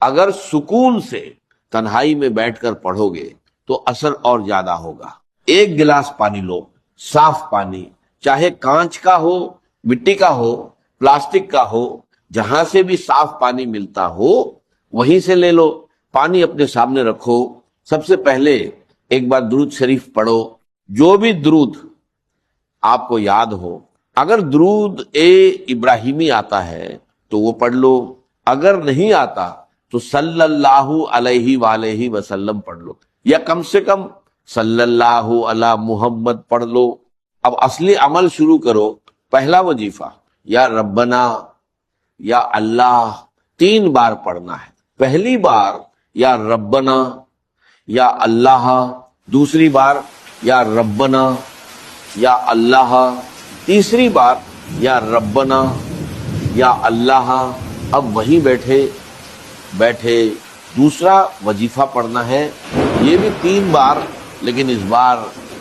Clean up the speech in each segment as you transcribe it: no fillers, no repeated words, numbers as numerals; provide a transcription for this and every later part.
اگر سکون سے تنہائی میں بیٹھ کر پڑھو گے تو اثر اور زیادہ ہوگا۔ ایک گلاس پانی لو، صاف پانی، چاہے کانچ کا ہو، مٹی کا ہو، پلاسٹک کا ہو، جہاں سے بھی صاف پانی ملتا ہو وہیں سے لے لو، پانی اپنے سامنے رکھو، سب سے پہلے ایک بار درود شریف پڑھو، جو بھی درود آپ کو یاد ہو۔ اگر درود ابراہیمی آتا ہے تو وہ پڑھ لو، اگر نہیں آتا تو صلی اللہ علیہ وآلہ وسلم پڑھ لو، یا کم سے کم صلی اللہ علی محمد پڑھ لو۔ اب اصلی عمل شروع کرو۔ پہلا وظیفہ یا ربنا یا اللہ 3 بار پڑھنا ہے۔ پہلی بار یا ربنا یا اللہ، دوسری بار یا ربنا یا اللہ، تیسری بار یا ربنا یا اللہ۔ اب وہیں بیٹھے دوسرا وظیفہ پڑھنا ہے، یہ بھی 3 بار، لیکن اس بار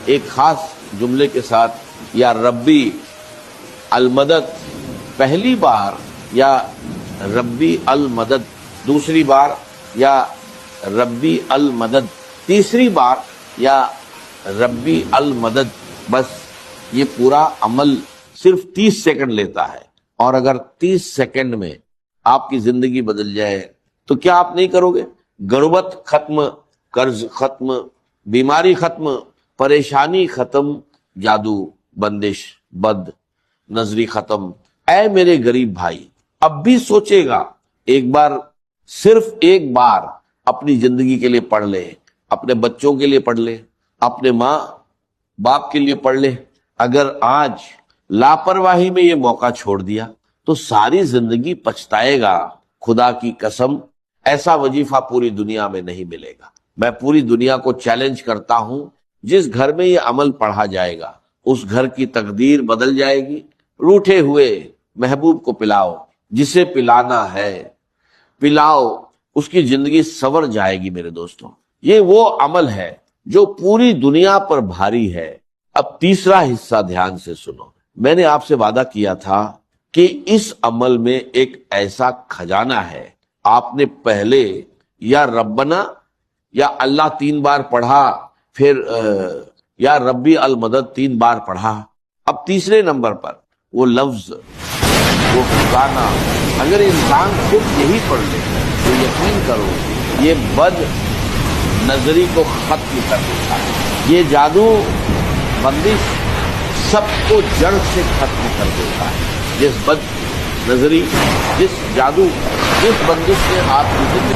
ایک خاص جملے کے ساتھ، یا ربی المدد، پہلی بار یا ربی المدد، دوسری بار یا ربی المدد، تیسری بار یا ربی المدد۔ بس یہ پورا عمل صرف 30 سیکنڈ لیتا ہے، اور اگر 30 سیکنڈ میں آپ کی زندگی بدل جائے تو کیا آپ نہیں کرو گے؟ غربت ختم، قرض ختم، بیماری ختم، پریشانی ختم، جادو، بندش، بد نظری ختم۔ اے میرے غریب بھائی، اب بھی سوچے گا، ایک بار، صرف ایک بار اپنی زندگی کے لیے پڑھ لے، اپنے بچوں کے لیے پڑھ لے، اپنے ماں باپ کے لیے پڑھ لے۔ اگر آج لاپرواہی میں یہ موقع چھوڑ دیا تو ساری زندگی پچھتائے گا۔ خدا کی قسم، ایسا وظیفہ پوری دنیا میں نہیں ملے گا۔ میں پوری دنیا کو چیلنج کرتا ہوں، جس گھر میں یہ عمل پڑھا جائے گا اس گھر کی تقدیر بدل جائے گی۔ روٹھے ہوئے محبوب کو پلاؤ، جسے پلانا ہے پلاؤ، اس کی زندگی سنور جائے گی۔ میرے دوستوں، یہ وہ عمل ہے جو پوری دنیا پر بھاری ہے۔ اب تیسرا حصہ دھیان سے سنو۔ میں نے آپ سے وعدہ کیا تھا کہ اس عمل میں ایک ایسا خزانہ ہے۔ آپ نے پہلے یا ربنا یا اللہ 3 بار پڑھا، پھر یا ربی المدد 3 بار پڑھا، اب تیسرے نمبر پر وہ لفظ، وہ خزانہ، اگر انسان خود یہی پڑھ لے تو یقین کرو یہ بد نظری کو ختم کر دیتا ہے۔ یہ جادو، بندش سب کو جڑ سے ختم کر دیتا ہے۔ جس بد نظری، جس جادو، جس بندش نے آپ کی زندگی